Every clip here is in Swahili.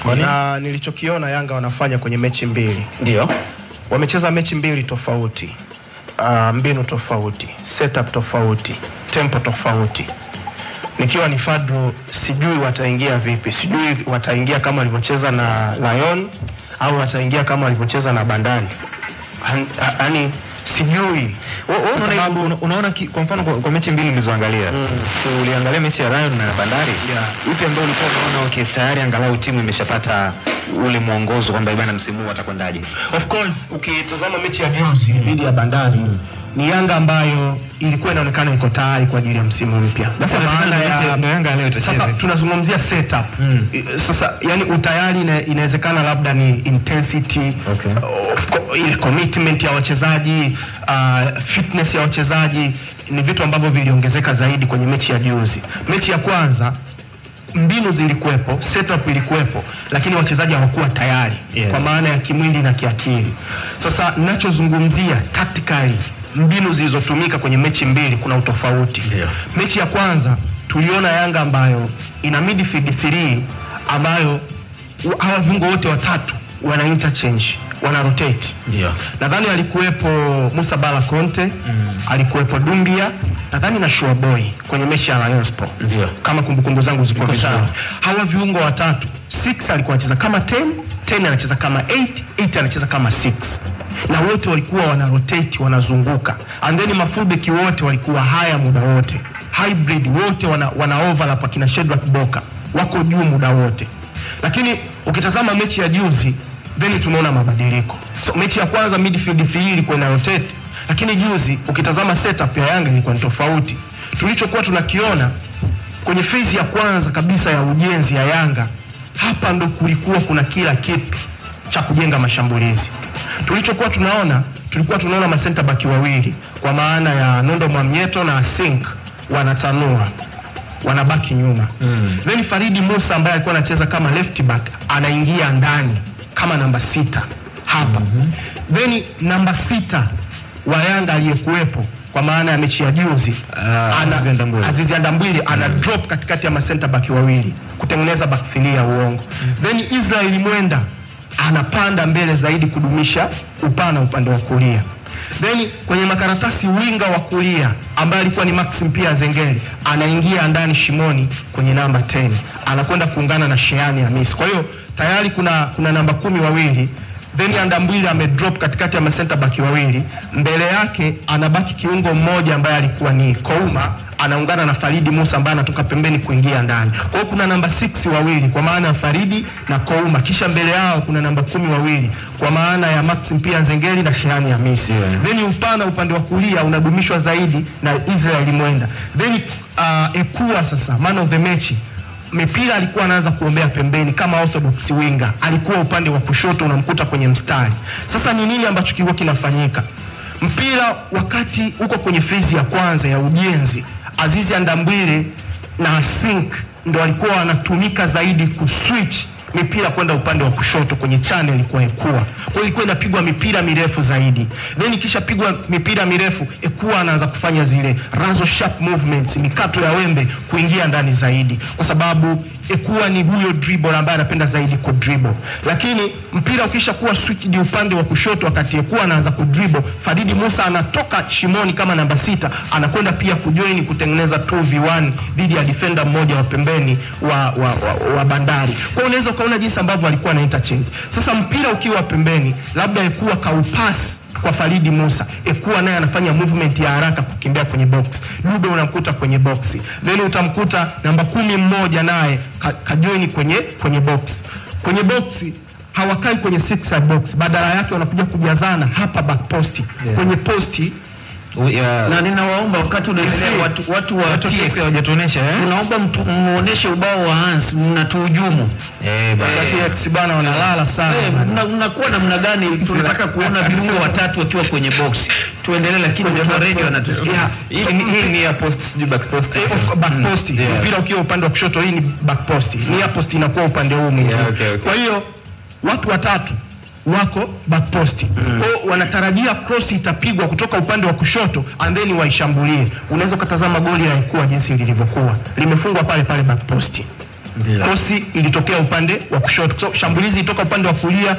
Na nilichokiona Yanga wanafanya kwenye mechi mbili. Ndio. Wamecheza mechi mbili tofauti. Mbinu tofauti, setup tofauti, tempo tofauti. Nikiwa ni Fadru, sijui wataingia vipi. Sijui wataingia kama walivyocheza na Lion au wataingia kama walivyocheza na Bandari. Yaani sijui. Unaona kwa mfano kwa mechi mbili nilizoangalia. Uliangalia mechi ya Lion na Bandari. Ipi ambayo ulikuwa unaona tayari angalau timu imeshapata ule mwongozo kwamba bwana msimu huu atakwendaje? Of course ukitazama mechi ya juzi dhidi ya Bandari ni Yanga ambayo ilikuwa inaonekana iko tayari kwa ajili ya msimu mpya. Sasa Yanga leo itacheza. Sasa tunazungumzia setup. Sasa yani utayari inawezekana labda ni intensity, ile commitment ya wachezaji, fitness ya wachezaji ni vitu ambavyo viliongezeka zaidi kwenye mechi ya juzi. Mechi ya kwanza mbinu zilikuwepo, setup ilikuwepo, lakini wachezaji hawakuwa tayari kwa maana ya kimwili na kiakili. Sasa ninachozungumzia tactically, mbinu zilizotumika kwenye mechi mbili kuna utofauti. Mechi ya kwanza tuliona Yanga ambayo ina midfield 3 ambayo hawa viungo wote watatu wana interchange, wana rotate. Nadhani alikuwepo Musa Bala Conte, alikuwepo Dumbia, nadhani na Shoaboy kwenye mechi ya Lion Sport. Kama kumbukumbu zangu ziko vizuri. Hawa viungo watatu, 6 alikuwa anacheza kama 10 anacheza kama 8 anacheza kama 6. Na wote walikuwa wana rotate, wanazunguka. And then mafullback wote walikuwa haya muda wote. Hybrid wote wana overlap akina Shedrack Boka. Wako juu muda wote. Lakini ukitazama mechi ya juzi, then tumeona mabadiliko. So mechi ya kwanza midfield 3 ilikuwa ina rotate, lakini juzi ukitazama setup ya Yanga ilikuwa ni tofauti. Tulichokuwa tunakiona kwenye phase ya kwanza kabisa ya ujenzi ya Yanga, hapa ndo kulikuwa kuna kila kitu cha kujenga mashambulizi. Tulikuwa tunaona ma center back wawili kwa maana ya Nondo Mwamnyeto na Sink wanatanua, wanabaki nyuma. Then Faridi Musa ambaye alikuwa anacheza kama left back anaingia ndani kama namba 6 hapa. Then namba 6 wa Yanga aliyekuwepo kwa maana ya mechi ya juzi, Azizi Ndambwile ana drop katikati ya ma center back wawili kutengeneza back 3 ya uongo. Then Israel Mwenda anapanda mbele zaidi kudumisha upana upande wa kulia. Then kwenye makaratasi winga wa kulia ambaye alikuwa ni Maxim Pia Zengeli anaingia ndani shimoni kwenye namba 10, anakwenda kuungana na Sheani Hamisi. Kwa hiyo tayari kuna namba 10 wawili. Then Ndambwile amedrop katikati ya ma center back wawili, mbele yake anabaki kiungo mmoja ambaye alikuwa ni Kouma, anaungana na Faridi Musa ambaye anatoka pembeni kuingia ndani. Kwa hiyo kuna namba 6 wawili kwa maana ya Faridi na Kouma, kisha mbele yao kuna namba 10 wawili kwa maana ya Maxim Pia Nzengeli na Sheani Hamisi. Then upana upande wa kulia unadumishwa zaidi na Israel Mwenda. Then Ekua sasa man of the match, mipira alikuwa anaanza kuombea pembeni kama orthodox winger, alikuwa upande wa kushoto unamkuta kwenye mstari. Sasa ni nini ambacho kilikuwa kinafanyika? Mpira wakati uko kwenye phase ya kwanza ya ujenzi, Azizi Ndambwile na Sink ndo walikuwa wanatumika zaidi kuswitch mipira kwenda upande wa kushoto kwenye channel ilikuwa Ekua. Kwa hiyo ilikuwa inapigwa mipira mirefu zaidi. Then kisha pigwa mipira mirefu, Ekua anaanza kufanya zile razo sharp movements, mikato ya wembe kuingia ndani zaidi. Kwa sababu Ekua ni huyo dribble ambaye anapenda zaidi ku dribble. Lakini mpira ukisha kuwa switched upande wa kushoto wakati Ekua anaanza ku dribble, Faridi Musa anatoka shimoni kama namba 6, anakwenda pia kujoin kutengeneza 2v1 dhidi ya defender mmoja wa pembeni wa Bandari. Kwa unaweza ukaona jinsi ambavyo alikuwa na interchange. Sasa mpira ukiwa pembeni, labda Ekua kaupass kwa Faridi Musa, Ekua naye anafanya movement ya haraka kukimbia kwenye box. Dube unamkuta kwenye box. Then utamkuta namba 10 mmoja naye kajoin kwenye box. Kwenye box hawakai kwenye 6 side box, badala yake wanakuja kujazana hapa back post. Kwenye posti na ninawaomba wakati unaendelea watu wa TX hawajatuonesha tunaomba muoneshe ubao wa Hans, mnatuhujumu TX bana wanalala sana. Mnakuwa namna gani? Tunataka kuona viungo watatu wakiwa kwenye box. Tuendelee, lakini watu wa radio wanatusikia. Hii ni ya post, sijui back post. Back post. Mpira ukiwa upande wa kushoto, hii ni back post. Ni ya post inakuwa upande huu mwingine. Kwa hiyo watu watatu wako back post. Kwa wanatarajia cross itapigwa kutoka upande wa kushoto and then waishambulie. Unaweza kutazama goli la Ekua jinsi lilivyokuwa. Limefungwa pale back post. Cross ilitokea upande wa kushoto. So shambulizi ilitoka upande wa kulia,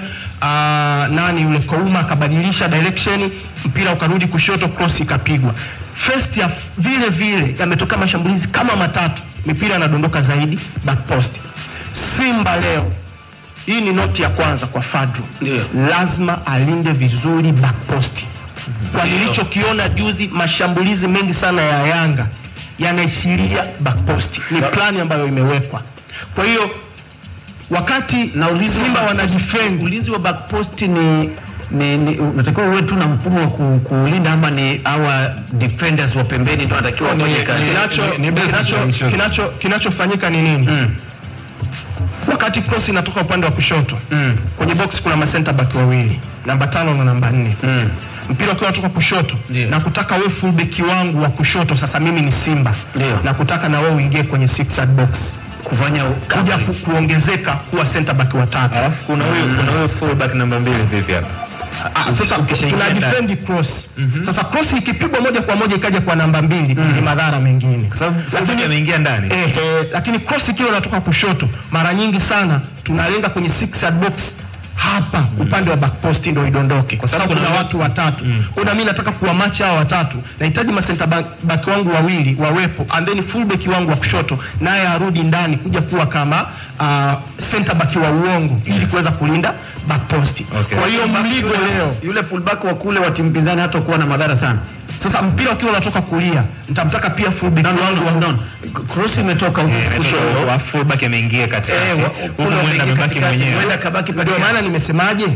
nani yule Kouma akabadilisha direction, mpira ukarudi kushoto, cross ikapigwa. First half vile vile yametoka mashambulizi kama matatu, mipira inadondoka zaidi back post. Simba leo, hii ni noti ya kwanza kwa Fadlu. Lazima alinde vizuri back post. Kwa nilichokiona juzi, mashambulizi mengi sana ya Yanga yanaishiria back post. Ni plani ambayo imewekwa. Kwa hiyo wakati na Simba wana defend, ulinzi wa back post ni unatakiwa uwe tu na mfumo wa kulinda, ama ni hawa defenders wa pembeni ndio wanatakiwa wafanye kazi? Kinachofanyika ni nini? Wakati cross inatoka upande wa kushoto, kwenye box kuna ma center back wawili, namba 5 na namba 4. Mpira ukiwa unatoka kushoto, na kutaka wewe full back wangu wa kushoto, sasa mimi ni Simba, na kutaka na wewe uingie kwenye 6 yard box kufanya kuja kuongezeka kuwa center back wa 3. Kuna huyo full back namba 2 vipi hapa? Sasa tuna defend cross. Sasa cross ikipigwa moja kwa moja ikaja kwa namba 2, ni madhara mengine, kwa sababu lakini ameingia ndani. Lakini cross ikiwa inatoka kushoto, mara nyingi sana tunalenga kwenye 6 yard box hapa, upande wa back post ndio idondoke, kwa sababu kuna watu watatu. Kuna mimi nataka kuwa match hao watatu, nahitaji ma center back wangu wawili wawepo, and then full back wangu wa kushoto naye arudi ndani kuja kuwa kama center back wa uongo, ili kuweza kulinda back post. Kwa hiyo mligo leo, yule full back wa kule wa timu pinzani hata kuwa na madhara sana. Sasa mpira ukiwa unatoka kulia, nitamtaka pia full back wangu cross imetoka huko kushoto, wa full back ameingia katikati, huko mwenda mbaki mwenyewe, mwenda kabaki. Ndio maana nimesemaje,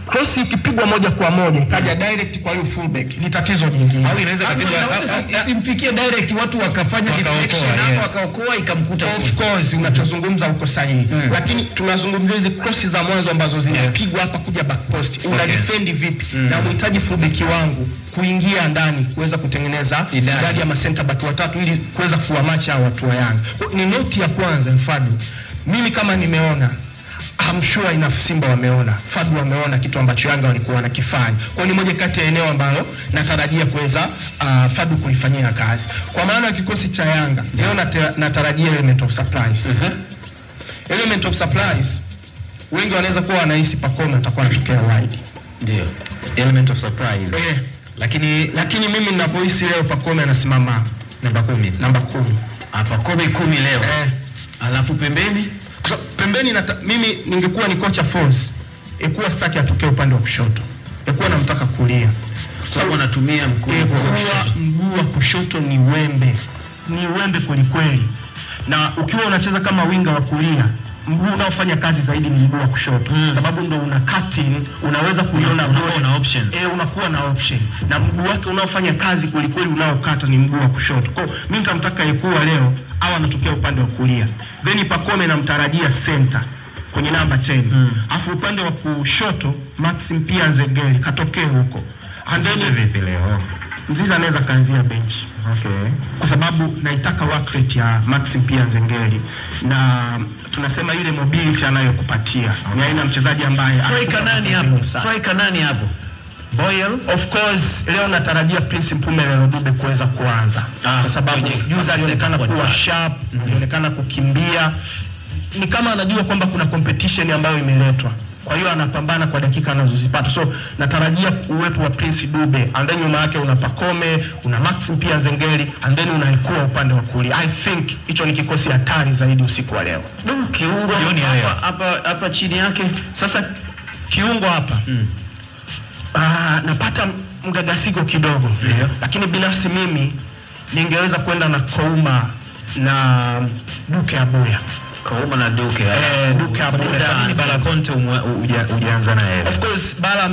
cross ikipigwa moja kwa moja ikaja direct kwa hiyo full back, ni tatizo jingine. Au inaweza kupigwa simfikie direct, watu wakafanya deflection hapo, wakaokoa ikamkuta. Of course unachozungumza uko sahihi, lakini tunazungumzia hizo cross za mwanzo ambazo zinapigwa hapa kuja back post. Una defend vipi? Na mhitaji full back wangu kuingia ndani kuweza kutengeneza idadi ya ma center back watatu ili kuweza kuwamacha hao watu wa Yanga. Ni noti ya kwanza Fadlu. Mimi kama nimeona, I'm sure enough Simba wameona, Fadlu wameona kitu ambacho Yanga walikuwa wanakifanya. Kwa ni moja kati ya eneo ambalo natarajia kuweza Fadlu kulifanyia kazi. Kwa maana kikosi cha Yanga leo natarajia element of surprise. Element of surprise, wengi wanaweza kuwa wanahisi Pacome atakuwa anatokea wide. Ndio element of surprise. Lakini mimi ninavyohisi leo Pacome anasimama namba 10. Namba 10. Pacome 10 leo. Alafu pembeni mimi ningekuwa ni kocha Force, ikuwa sitaki atokee upande wa kushoto, ikuwa namtaka kulia, sababu anatumia mguu wa kushoto ni wembe kweli. Na ukiwa unacheza kama winga wa kulia, mguu unaofanya kazi zaidi ni mguu wa kushoto, sababu ndio una cutting, unaweza kuiona na options. Unakuwa na option. Na mguu wake unaofanya kazi kweli unaokata ni mguu wa kushoto. Kwa mimi nitamtaka Yekua leo au anatokea upande wa kulia. Then Pacome namtarajia center kwenye namba 10. Afu upande wa kushoto Maxim pia Nzengeli katokee huko. Anzeni vipi leo? Mzizi anaweza kaanzia bench. Kwa sababu naitaka work rate ya Maxim pia Nzengeli, na tunasema ile mobility anayokupatia. Ni aina mchezaji ambaye striker nani hapo? Boyle. Of course leo natarajia Prince Mpumelelo Dube kuweza kuanza, kwa sababu juzi alionekana kuwa sharp, alionekana kukimbia, ni kama anajua kwamba kuna competition ambayo imeletwa. Kwa hiyo anapambana kwa dakika anazozipata. So natarajia uwepo wa Prince Dube, and then nyuma yake una Pacome, una Maxim pia Nzengeli, and then unaikuwa upande wa kulia. I think hicho ni kikosi hatari zaidi usiku wa leo. Kiungo hapa chini yake. Sasa kiungo hapa napata mgagasiko kidogo, lakini binafsi mimi ningeweza kwenda na Kouma na Duke Abuya. Kouma na Duke Abuya. Bala Conte ujianza naye. Of course Bala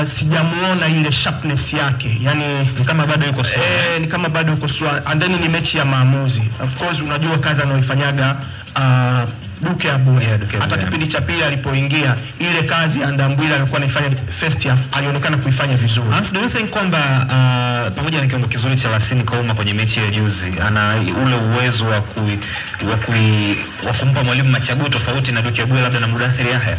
sijamuona ile sharpness yake, yani ni kama bado yuko sawa. Ni kama bado yuko sawa, and then ni mechi ya maamuzi. Of course unajua kazi anayoifanyaga Duke Abuya. Hata kipindi cha pili alipoingia, ile kazi Andambwile alikuwa anaifanya first half, alionekana kuifanya vizuri. Hans, do you think kwamba pamoja na kiungo kizuri cha Lasini Kouma kwenye mechi ya juzi, ana ule uwezo wa kumpa mwalimu machaguo tofauti na Duke Abuya labda na Mudathir Yahya?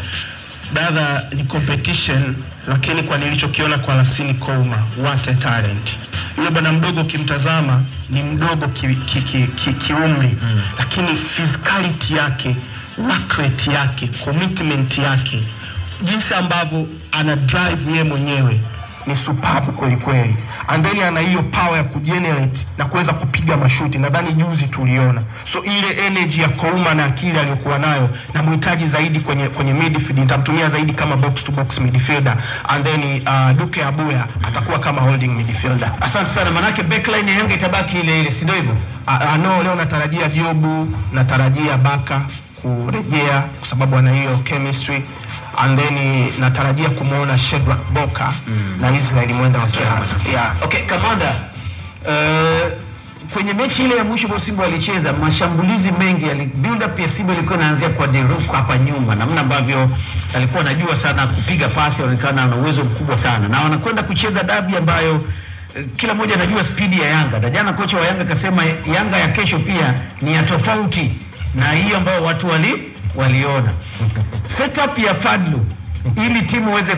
brother, ni competition, lakini kwa nilichokiona kwa Lasini Kouma, what a talent. Yule bwana mdogo kimtazama ni mdogo kiumri, lakini physicality yake, work rate yake, commitment yake, jinsi ambavyo ana drive yeye mwenyewe ni superb kweli kweli. And then ana hiyo power ya kugenerate na kuweza kupiga mashuti. Nadhani juzi tuliona. So ile energy ya Kouma na akili aliyokuwa nayo na mhitaji zaidi kwenye midfield, nitamtumia zaidi kama box to box midfielder. And then Duke Abuya atakuwa kama holding midfielder. Asante sana, manake backline ya Yanga itabaki ile ile, si ndio hivyo? No, leo natarajia Diobu, natarajia Baka kurejea kwa sababu ana hiyo chemistry. And then natarajia kumuona Shedrack Boka na Israel Mwenda wa Kianza. Yeah. Okay, Kamanda, kwenye mechi ile ya mwisho Simba walicheza, mashambulizi mengi build up ya Simba ilikuwa inaanzia kwa Deruku hapa nyuma, namna ambavyo alikuwa anajua sana kupiga pasi, anaonekana ana uwezo mkubwa sana, na wanakwenda kucheza dabi ambayo kila mmoja anajua speed ya Yanga. Na jana kocha wa Yanga akasema Yanga ya kesho pia ni ya tofauti na hiyo ambayo watu waliona. Setup ya Fadlu ili timu iweze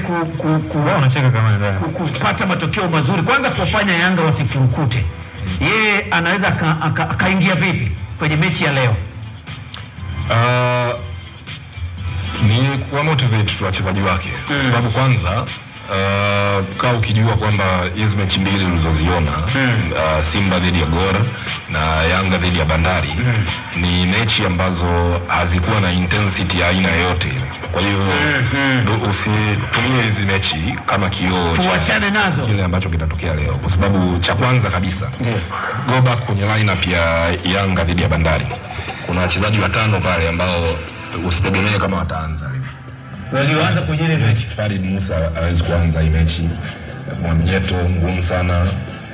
kupata matokeo mazuri, kwanza kufanya Yanga wasifurukute, yeye anaweza akaingia vipi kwenye mechi ya leo? Ni kuwa motivate wachezaji wake, sababu kwanza kaa ukijua kwamba hizi mechi mbili ulizoziona, Simba dhidi ya Gor na Yanga dhidi ya Bandari, ni mechi ambazo hazikuwa na intensity ya aina yoyote. Kwa hiyo usitumie hizi mechi kama kioo, tuachane nazo kile ambacho kitatokea leo, kwa sababu cha kwanza kabisa go back kwenye lineup ya Yanga dhidi ya Bandari. Kuna wachezaji watano pale ambao usitegemee kama wataanza leo. Walioanza kwenye ile mechi. Farid Musa hawezi kuanza hii mechi. Mwamnyeto ngumu sana.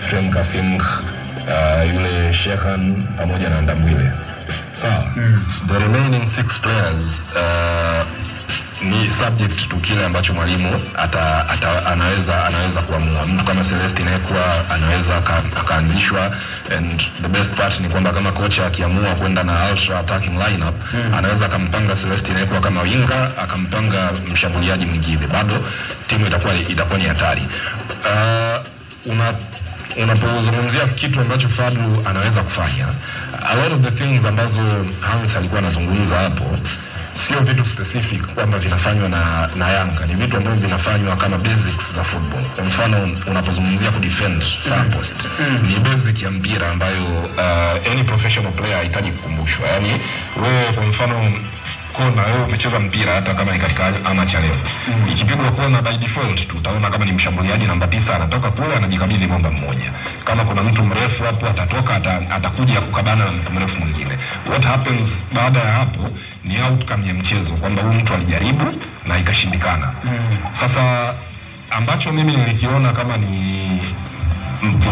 Frem Kasim, yule Shehan pamoja na Ndambwile. Sawa. The remaining 6 players ni subject to kile ambacho mwalimu anaweza kuamua. Mtu kama Celestine Ekwa anaweza akaanzishwa, and the best part ni kwamba kama kocha akiamua kwenda na ultra attacking lineup, anaweza akampanga Celestine Ekwa kama winga, akampanga mshambuliaji mwingine, bado timu itakuwa ni hatari. Unapozungumzia kitu ambacho Fadlu anaweza kufanya, a lot of the things ambazo Hans alikuwa anazungumza hapo sio vitu specific kwamba vinafanywa na Yanga, ni vitu ambavyo vinafanywa kama basics za football. Kwa mfano unapozungumzia kudefend far post, ni basic ya mpira ambayo any professional player anahitaji kukumbushwa. Yani wewe kwa mfano kona, wewe umecheza mpira hata kama ni katika amateur level, ikipigwa kona by default tutaona kama ni mshambuliaji namba 9 anatoka kule anajikabidhi bomba mmoja. Kama kuna mtu mrefu hapo atatoka, atakuja kukabana na mtu mrefu mwingine. What happens baada ya hapo ni outcome ya mchezo, kwamba huyu mtu alijaribu na ikashindikana. Sasa ambacho mimi nilikiona kama ni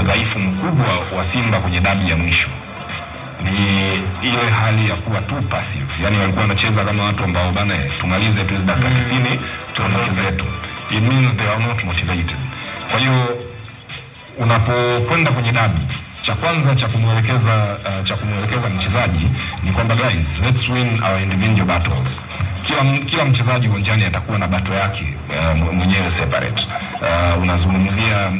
udhaifu mkubwa wa Simba kwenye dabi ya mwisho ni ile hali ya kuwa too passive. Yani walikuwa wanacheza kama watu ambao bana tumalize tu dakika 90 tuondoke zetu. It means they are not motivated. Kwa hiyo unapokwenda kwenye dabi, cha kwanza cha kumwelekeza mchezaji ni kwamba guys, let's win our individual battles. Kila mchezaji uwanjani atakuwa na battle yake mwenyewe separate. Unazungumzia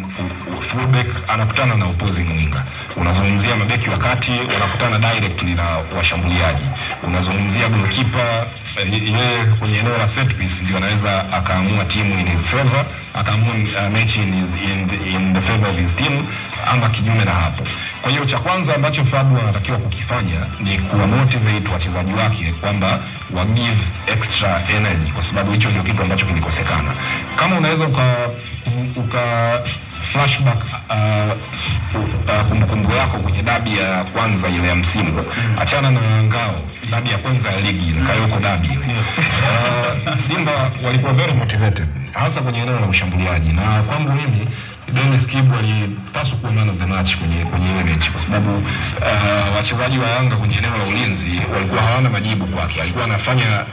fullback anakutana na opposing winger. Unazungumzia mabeki wakati wanakutana directly na washambuliaji. Unazungumzia goalkeeper, yeye kwenye eneo la set piece ndio anaweza akaamua timu in his favor, akaamua mechi in the favor of his team, ama kinyume na hapo. Kwa hiyo cha kwanza ambacho Fadlu anatakiwa kukifanya ni kuwa motivate wachezaji wake kwamba wa give extra energy, kwa sababu hicho ndio kitu ambacho kilikosekana. Kama unaweza uka flashback kumbukumbu yako kwenye dabi ya kwanza ile ya msimu, achana na Ngao, dabi ya kwanza ya ligi Kayoko dabi ile, Simba walikuwa very motivated hasa kwenye eneo la ushambuliaji, na kwangu mimi Dennis Kibu alipaswa kuwa man of the match kwenye ile mechi, kwa sababu wachezaji wa Yanga kwenye eneo la ulinzi walikuwa hawana majibu kwake. Alikuwa anafanya